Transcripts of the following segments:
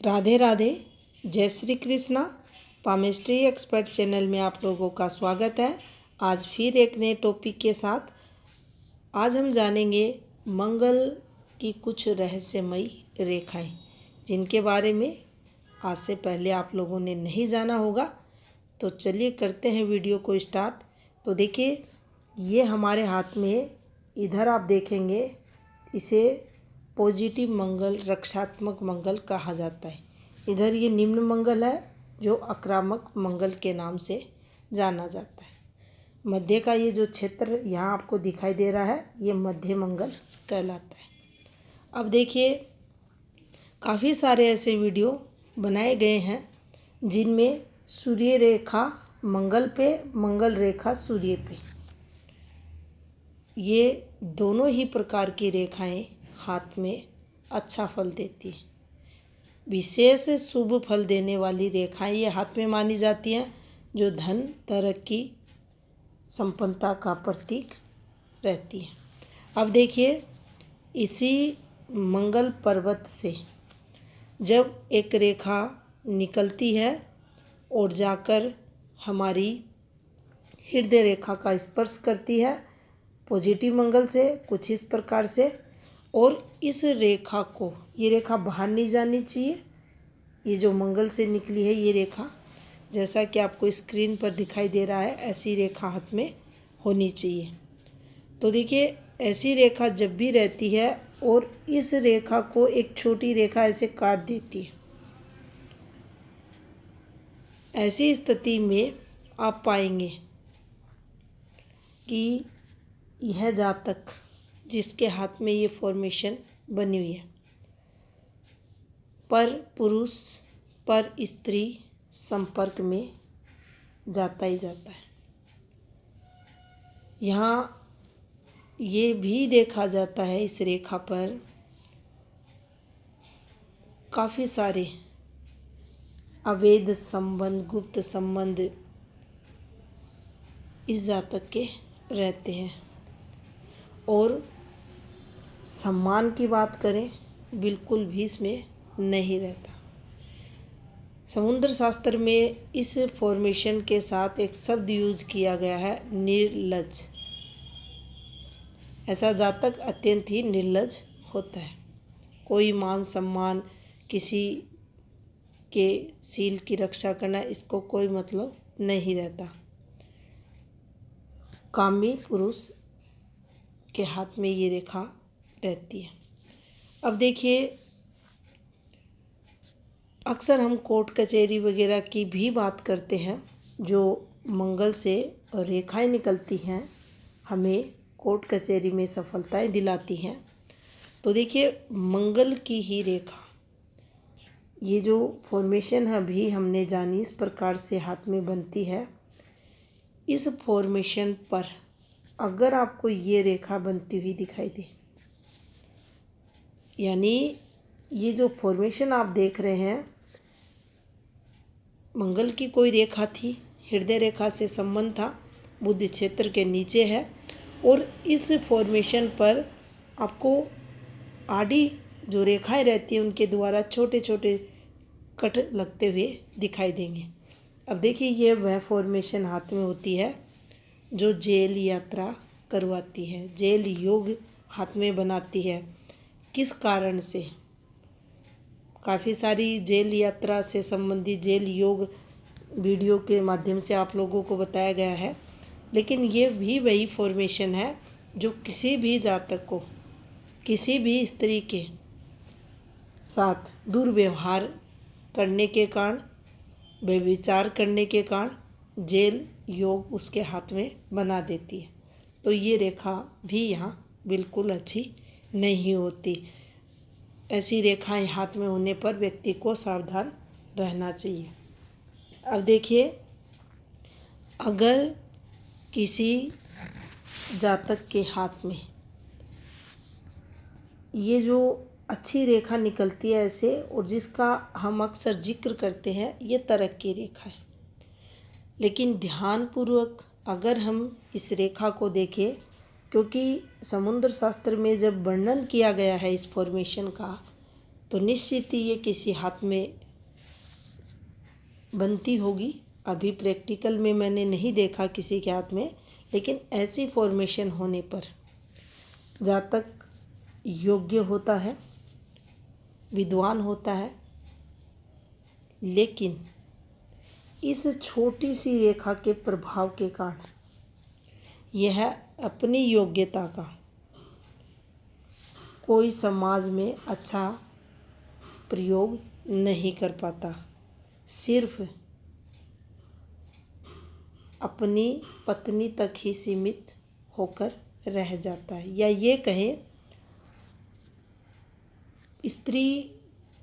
राधे राधे, जय Shri Krishna. Palmistry expert channel में आप लोगों का स्वागत है। आज फिर एक नए टॉपिक के साथ आज हम जानेंगे मंगल की कुछ रहस्यमयी रेखाएं, जिनके बारे में आज से पहले आप लोगों ने नहीं जाना होगा। तो चलिए करते हैं वीडियो को स्टार्ट। तो देखिए, ये हमारे हाथ में इधर आप देखेंगे, इसे पॉजिटिव मंगल, रक्षात्मक मंगल कहा जाता है। इधर ये निम्न मंगल है जो आक्रामक मंगल के नाम से जाना जाता है। मध्य का ये जो क्षेत्र यहाँ आपको दिखाई दे रहा है, ये मध्य मंगल कहलाता है। अब देखिए, काफ़ी सारे ऐसे वीडियो बनाए गए हैं जिनमें सूर्य रेखा मंगल पे, मंगल रेखा सूर्य पे, ये दोनों ही प्रकार की रेखाएं हाथ में अच्छा फल देती हैं। विशेष शुभ फल देने वाली रेखाएं ये हाथ में मानी जाती हैं, जो धन, तरक्की, संपन्नता का प्रतीक रहती हैं। अब देखिए, इसी मंगल पर्वत से जब एक रेखा निकलती है और जाकर हमारी हृदय रेखा का स्पर्श करती है, पॉजिटिव मंगल से कुछ इस प्रकार से, और इस रेखा को, ये रेखा बाहर नहीं जानी चाहिए। ये जो मंगल से निकली है ये रेखा, जैसा कि आपको स्क्रीन पर दिखाई दे रहा है, ऐसी रेखा हाथ में होनी चाहिए। तो देखिए, ऐसी रेखा जब भी रहती है और इस रेखा को एक छोटी रेखा ऐसे काट देती है, ऐसी स्थिति में आप पाएंगे कि यह जातक जिसके हाथ में ये फॉर्मेशन बनी हुई है, पर पुरुष पर स्त्री संपर्क में जाता ही जाता है। यहाँ ये भी देखा जाता है, इस रेखा पर काफ़ी सारे अवैध संबंध, गुप्त संबंध इस जातक के रहते हैं। और सम्मान की बात करें, बिल्कुल भी इसमें नहीं रहता। समुद्र शास्त्र में इस फॉर्मेशन के साथ एक शब्द यूज किया गया है, निर्लज। ऐसा जातक अत्यंत ही निर्लज होता है। कोई मान सम्मान, किसी के सील की रक्षा करना, इसको कोई मतलब नहीं रहता। कामी पुरुष के हाथ में ये रेखा रहती है। अब देखिए, अक्सर हम कोर्ट कचहरी वगैरह की भी बात करते हैं, जो मंगल से रेखाएं निकलती हैं हमें कोर्ट कचहरी में सफलताएं दिलाती हैं। तो देखिए, मंगल की ही रेखा, ये जो फॉर्मेशन है अभी हमने जानी, इस प्रकार से हाथ में बनती है। इस फॉर्मेशन पर अगर आपको ये रेखा बनती हुई दिखाई दे, यानी ये जो फॉर्मेशन आप देख रहे हैं, मंगल की कोई रेखा थी, हृदय रेखा से संबंध था, बुद्धि क्षेत्र के नीचे है, और इस फॉर्मेशन पर आपको आड़ी जो रेखाएं रहती हैं उनके द्वारा छोटे छोटे कट लगते हुए दिखाई देंगे। अब देखिए, ये वह फॉर्मेशन हाथ में होती है जो जेल यात्रा करवाती है, जेल योग हाथ में बनाती है। किस कारण से? काफ़ी सारी जेल यात्रा से संबंधित जेल योग वीडियो के माध्यम से आप लोगों को बताया गया है, लेकिन ये भी वही फॉर्मेशन है जो किसी भी जातक को किसी भी स्त्री के साथ दुर्व्यवहार करने के कारण, व्यभिचार करने के कारण जेल योग उसके हाथ में बना देती है। तो ये रेखा भी यहाँ बिल्कुल अच्छी नहीं होती। ऐसी रेखाएं हाथ में होने पर व्यक्ति को सावधान रहना चाहिए। अब देखिए, अगर किसी जातक के हाथ में ये जो अच्छी रेखा निकलती है ऐसे, और जिसका हम अक्सर जिक्र करते हैं, ये तरक्की रेखा है। लेकिन ध्यानपूर्वक अगर हम इस रेखा को देखें, क्योंकि समुद्र शास्त्र में जब वर्णन किया गया है इस फॉर्मेशन का, तो निश्चित ही ये किसी हाथ में बनती होगी। अभी प्रैक्टिकल में मैंने नहीं देखा किसी के हाथ में, लेकिन ऐसी फॉर्मेशन होने पर जातक योग्य होता है, विद्वान होता है, लेकिन इस छोटी सी रेखा के प्रभाव के कारण यह अपनी योग्यता का कोई समाज में अच्छा प्रयोग नहीं कर पाता, सिर्फ अपनी पत्नी तक ही सीमित होकर रह जाता है। या ये कहें, स्त्री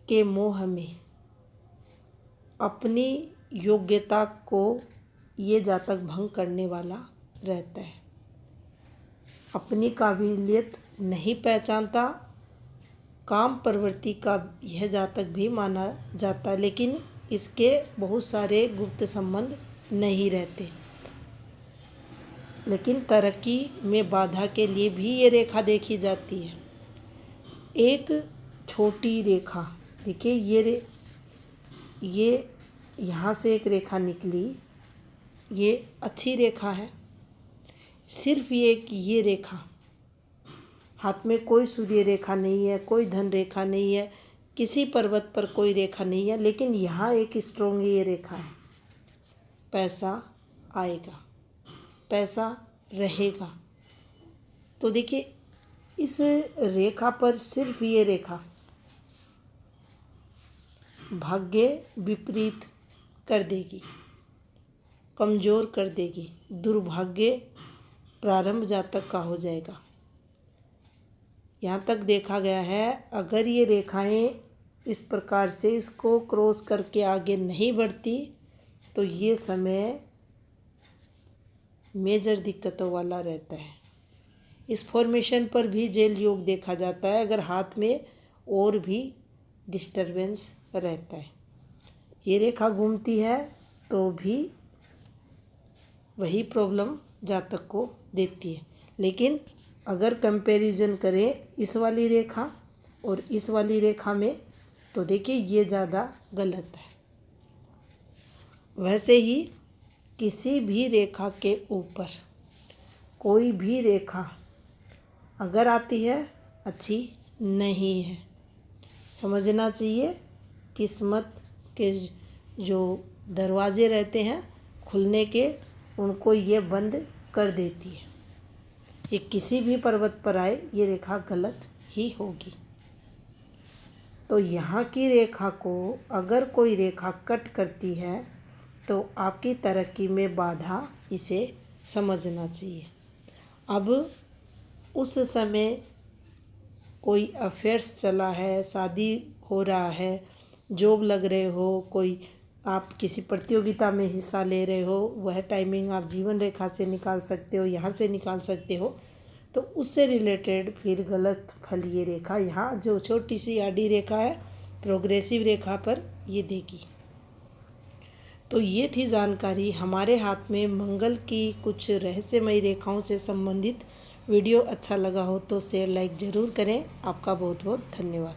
के मोह में अपनी योग्यता को ये जातक भंग करने वाला रहता है, अपनी काबिलियत नहीं पहचानता। काम प्रवृत्ति का यह जातक भी माना जाता है, लेकिन इसके बहुत सारे गुप्त संबंध नहीं रहते। लेकिन तरक्की में बाधा के लिए भी ये रेखा देखी जाती है। एक छोटी रेखा देखिए, ये यहाँ से एक रेखा निकली, ये अच्छी रेखा है। सिर्फ ये रेखा, हाथ में कोई सूर्य रेखा नहीं है, कोई धन रेखा नहीं है, किसी पर्वत पर कोई रेखा नहीं है, लेकिन यहाँ एक स्ट्रॉन्ग ये रेखा है। पैसा आएगा, पैसा रहेगा। तो देखिए, इस रेखा पर सिर्फ ये रेखा भाग्य विपरीत कर देगी, कमज़ोर कर देगी, दुर्भाग्य प्रारंभ जातक का हो जाएगा। यहाँ तक देखा गया है, अगर ये रेखाएं इस प्रकार से इसको क्रॉस करके आगे नहीं बढ़ती तो ये समय मेजर दिक्कतों वाला रहता है। इस फॉर्मेशन पर भी जेल योग देखा जाता है, अगर हाथ में और भी डिस्टरबेंस रहता है। ये रेखा घूमती है तो भी वही प्रॉब्लम जातक को देती है। लेकिन अगर कंपैरिजन करें इस वाली रेखा और इस वाली रेखा में, तो देखिए ये ज़्यादा गलत है। वैसे ही किसी भी रेखा के ऊपर कोई भी रेखा अगर आती है अच्छी नहीं है। समझना चाहिए, किस्मत के जो दरवाजे रहते हैं खुलने के, उनको ये बंद कर देती है। ये किसी भी पर्वत पर आए, ये रेखा गलत ही होगी। तो यहाँ की रेखा को अगर कोई रेखा कट करती है तो आपकी तरक्की में बाधा, इसे समझना चाहिए। अब उस समय कोई अफेयर्स चला है, शादी हो रहा है, जॉब लग रहे हो, कोई आप किसी प्रतियोगिता में हिस्सा ले रहे हो, वह टाइमिंग आप जीवन रेखा से निकाल सकते हो, यहाँ से निकाल सकते हो। तो उससे रिलेटेड फिर गलत फल ये रेखा, यहाँ जो छोटी सी आडी रेखा है प्रोग्रेसिव रेखा पर ये देगी। तो ये थी जानकारी हमारे हाथ में मंगल की कुछ रहस्यमयी रेखाओं से संबंधित। वीडियो अच्छा लगा हो तो शेयर लाइक ज़रूर करें। आपका बहुत बहुत धन्यवाद।